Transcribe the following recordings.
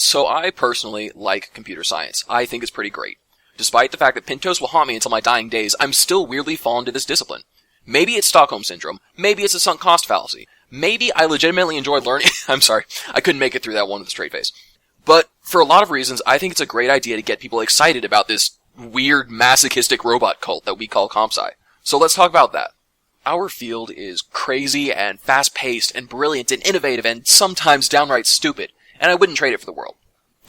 So I personally like computer science. I think it's pretty great. Despite the fact that Pintos will haunt me until my dying days, I'm still weirdly fallen to this discipline. Maybe it's Stockholm Syndrome. Maybe it's a sunk cost fallacy. Maybe I legitimately enjoy learning. I'm sorry, I couldn't make it through that one with a straight face. But for a lot of reasons, I think it's a great idea to get people excited about this weird masochistic robot cult that we call comp sci. So let's talk about that. Our field is crazy and fast-paced and brilliant and innovative and sometimes downright stupid, and I wouldn't trade it for the world.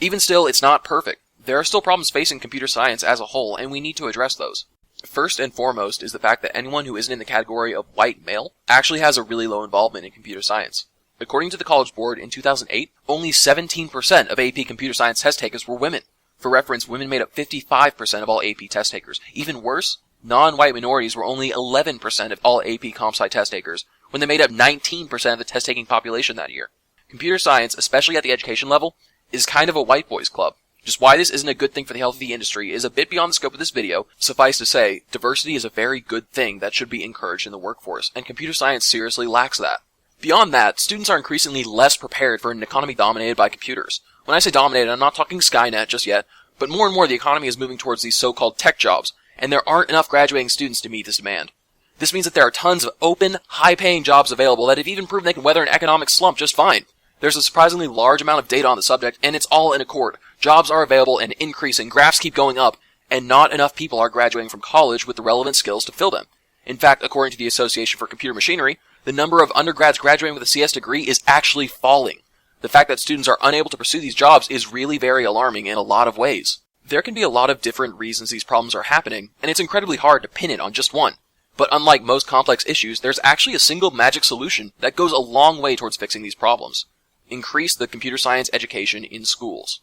Even still, it's not perfect. There are still problems facing computer science as a whole, and we need to address those. First and foremost is the fact that anyone who isn't in the category of white male actually has a really low involvement in computer science. According to the College Board, in 2008, only 17% of AP computer science test takers were women. For reference, women made up 55% of all AP test takers. Even worse, non-white minorities were only 11% of all AP comp sci test takers, when they made up 19% of the test-taking population that year. Computer science, especially at the education level, is kind of a white boys club. Just why this isn't a good thing for the health of the industry is a bit beyond the scope of this video. Suffice to say, diversity is a very good thing that should be encouraged in the workforce, and computer science seriously lacks that. Beyond that, students are increasingly less prepared for an economy dominated by computers. When I say dominated, I'm not talking Skynet just yet, but more and more the economy is moving towards these so-called tech jobs, and there aren't enough graduating students to meet this demand. This means that there are tons of open, high-paying jobs available that have even proven they can weather an economic slump just fine. There's a surprisingly large amount of data on the subject, and it's all in accord. Jobs are available and increasing, graphs keep going up, and not enough people are graduating from college with the relevant skills to fill them. In fact, according to the Association for Computer Machinery, the number of undergrads graduating with a CS degree is actually falling. The fact that students are unable to pursue these jobs is really very alarming in a lot of ways. There can be a lot of different reasons these problems are happening, and it's incredibly hard to pin it on just one. But unlike most complex issues, there's actually a single magic solution that goes a long way towards fixing these problems. Increase the computer science education in schools.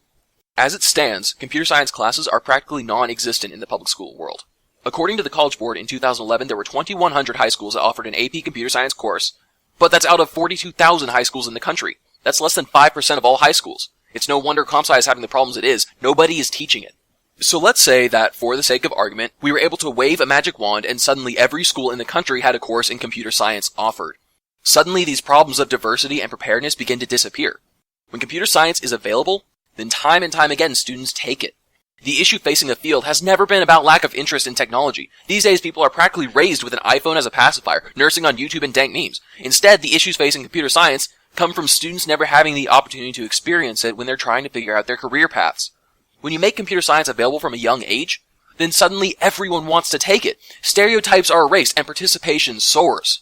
As it stands, computer science classes are practically non-existent in the public school world. According to the College Board, in 2011, there were 2,100 high schools that offered an AP computer science course, but that's out of 42,000 high schools in the country. That's less than 5% of all high schools. It's no wonder comp sci is having the problems it is. Nobody is teaching it. So let's say that, for the sake of argument, we were able to wave a magic wand and suddenly every school in the country had a course in computer science offered. Suddenly these problems of diversity and preparedness begin to disappear. When computer science is available, then time and time again students take it. The issue facing the field has never been about lack of interest in technology. These days people are practically raised with an iPhone as a pacifier, nursing on YouTube and dank memes. Instead, the issues facing computer science come from students never having the opportunity to experience it when they're trying to figure out their career paths. When you make computer science available from a young age, then suddenly everyone wants to take it. Stereotypes are erased and participation soars.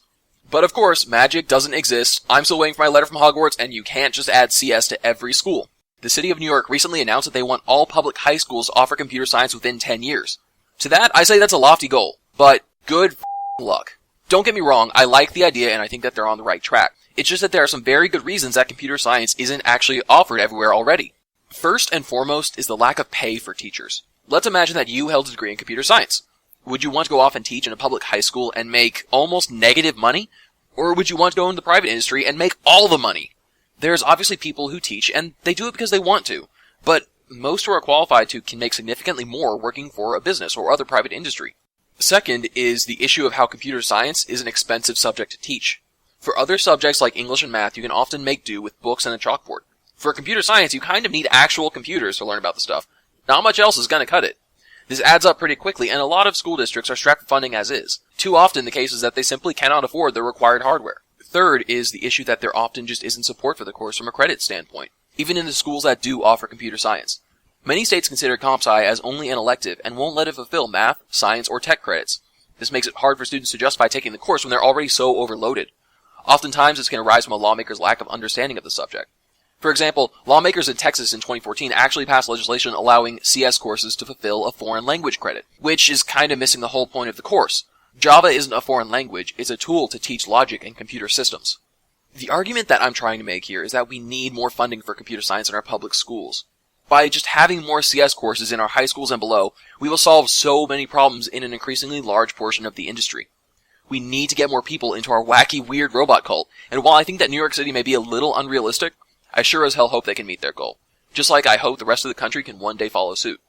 But of course, magic doesn't exist. I'm still waiting for my letter from Hogwarts, and you can't just add CS to every school. The city of New York recently announced that they want all public high schools to offer computer science within 10 years. To that, I say that's a lofty goal, but good luck. Don't get me wrong, I like the idea and I think that they're on the right track. It's just that there are some very good reasons that computer science isn't actually offered everywhere already. First and foremost is the lack of pay for teachers. Let's imagine that you held a degree in computer science. Would you want to go off and teach in a public high school and make almost negative money? Or would you want to go into the private industry and make all the money? There's obviously people who teach, and they do it because they want to. But most who are qualified to can make significantly more working for a business or other private industry. Second is the issue of how computer science is an expensive subject to teach. For other subjects like English and math, you can often make do with books and a chalkboard. For computer science, you kind of need actual computers to learn about the stuff. Not much else is going to cut it. This adds up pretty quickly, and a lot of school districts are strapped for funding as is. Too often the case is that they simply cannot afford the required hardware. Third is the issue that there often just isn't support for the course from a credit standpoint, even in the schools that do offer computer science. Many states consider comp sci as only an elective and won't let it fulfill math, science, or tech credits. This makes it hard for students to justify taking the course when they're already so overloaded. Oftentimes this can arise from a lawmaker's lack of understanding of the subject. For example, lawmakers in Texas in 2014 actually passed legislation allowing CS courses to fulfill a foreign language credit, which is kind of missing the whole point of the course. Java isn't a foreign language, it's a tool to teach logic and computer systems. The argument that I'm trying to make here is that we need more funding for computer science in our public schools. By just having more CS courses in our high schools and below, we will solve so many problems in an increasingly large portion of the industry. We need to get more people into our wacky, weird robot cult, and while I think that New York City may be a little unrealistic, I sure as hell hope they can meet their goal. Just like I hope the rest of the country can one day follow suit.